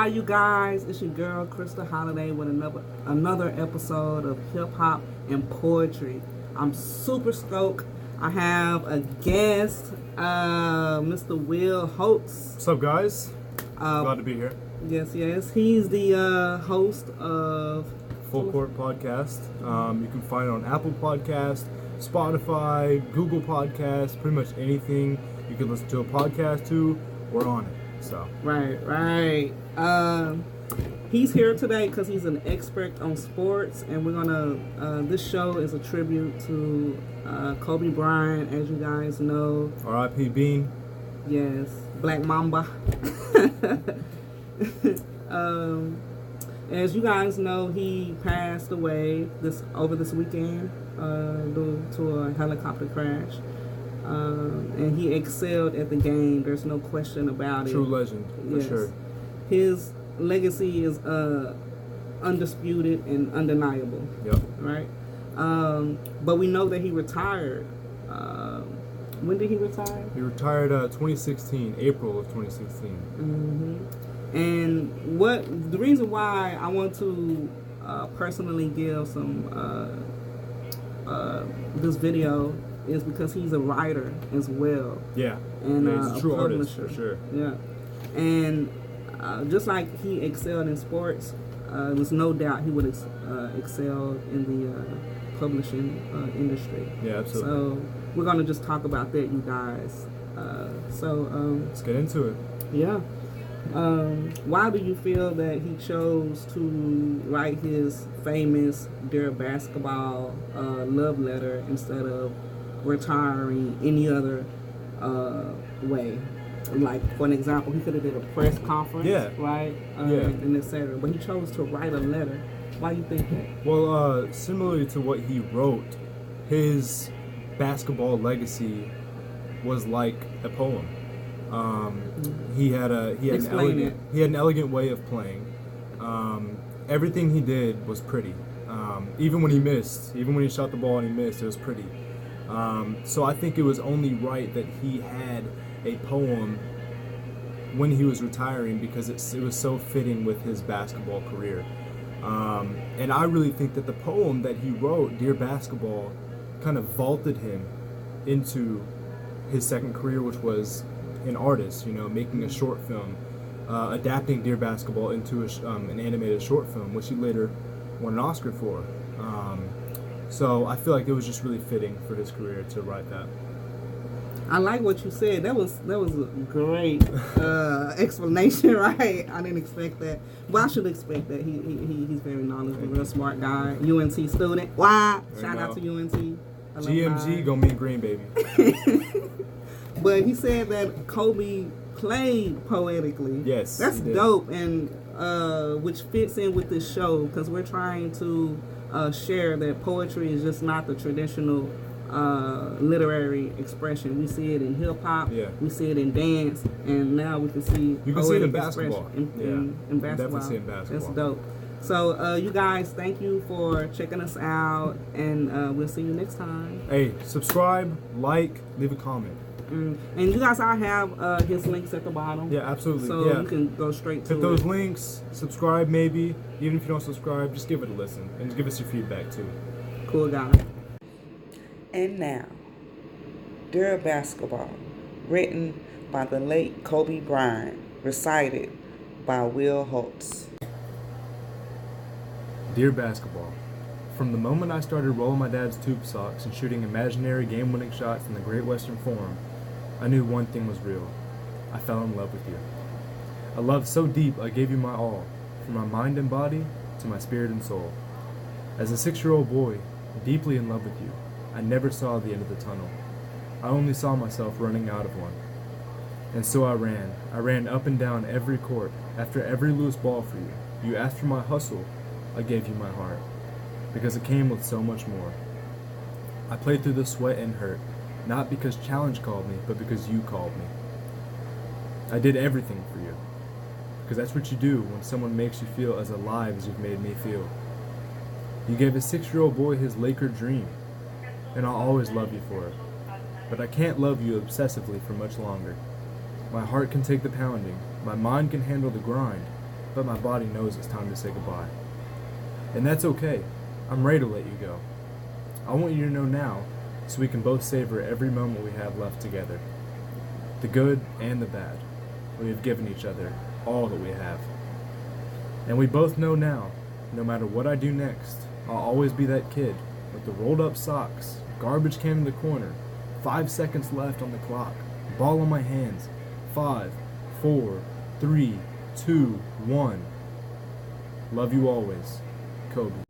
you guys? It's your girl Crystal Holiday with another episode of Hip Hop and Poetry. I'm super stoked. I have a guest, Mr. Will Holts. What's up, guys? Glad to be here. Yes. He's the host of Full Court Podcast. You can find it on Apple Podcast, Spotify, Google Podcast, pretty much anything you can listen to a podcast to. We're on it. So right. He's here today because he's an expert on sports, and we're gonna. This show is a tribute to Kobe Bryant, as you guys know. R.I.P. Bean. Yes, Black Mamba. As you guys know, he passed away over this weekend due to a helicopter crash. And he excelled at the game. There's no question about it. True legend, for sure. His legacy is undisputed and undeniable. Yep. Right? But we know that he retired. When did he retire? He retired 2016, April of 2016. Mm-hmm. And the reason why I want to personally give some this video is because he's a writer as well. Yeah. And he's a true artist, publisher. for sure. Yeah. And just like he excelled in sports, there's no doubt he would excel in the publishing industry. Yeah, absolutely. So we're going to just talk about that, you guys. Let's get into it. Yeah. Why do you feel that he chose to write his famous Dear Basketball love letter instead of retiring any other way? Like, for an example, he could have did a press conference, right? And etc. But he chose to write a letter. Why do you think that? Well, similarly to what he wrote, his basketball legacy was like a poem. He had an elegant way of playing. Everything he did was pretty. Even when he shot the ball and he missed, it was pretty. So I think it was only right that he had a poem when he was retiring because it was so fitting with his basketball career. And I really think that the poem that he wrote, Dear Basketball, kind of vaulted him into his second career, which was an artist, making a short film, adapting Dear Basketball into an animated short film, which he later won an Oscar for. So I feel like it was just really fitting for his career to write that. I like what you said. That was a great explanation, right? I didn't expect that. Well, I should expect that. He's very knowledgeable, real smart guy. UNC student. Why? Shout out to UNC. GMG gonna mean green, baby. But he said that Kobe played poetically. Yes, that's dope, and which fits in with this show because we're trying to share that poetry is just not the traditional literary expression. We see it in hip hop, we see it in dance, and now we can see you can see it in basketball. In basketball. Definitely see it in basketball. That's dope. So you guys, thank you for checking us out, and we'll see you next time. Hey, subscribe, like, leave a comment. And you guys, I have his links at the bottom. Yeah, absolutely. So you can go straight to hit those links, subscribe maybe. Even if you don't subscribe, just give it a listen and give us your feedback too. Cool guy. And now, Dear Basketball, written by the late Kobe Bryant, recited by Will Holts. Dear Basketball, from the moment I started rolling my dad's tube socks and shooting imaginary game-winning shots in the Great Western Forum, I knew one thing was real. I fell in love with you. A love so deep I gave you my all, from my mind and body to my spirit and soul. As a 6-year-old boy, deeply in love with you, I never saw the end of the tunnel. I only saw myself running out of one. And so I ran up and down every court, after every loose ball for you. You asked for my hustle, I gave you my heart, because it came with so much more. I played through the sweat and hurt, not because challenge called me, but because you called me. I did everything for you, because that's what you do when someone makes you feel as alive as you've made me feel. You gave a 6-year-old boy his Laker dream, and I'll always love you for it. But I can't love you obsessively for much longer. My heart can take the pounding, my mind can handle the grind, but my body knows it's time to say goodbye. And that's okay. I'm ready to let you go. I want you to know now, so we can both savor every moment we have left together. The good and the bad. We have given each other all that we have. And we both know now, no matter what I do next, I'll always be that kid with the rolled up socks, garbage can in the corner, 5 seconds left on the clock, ball on my hands, 5, 4, 3, 2, 1. Love you always, Kobe.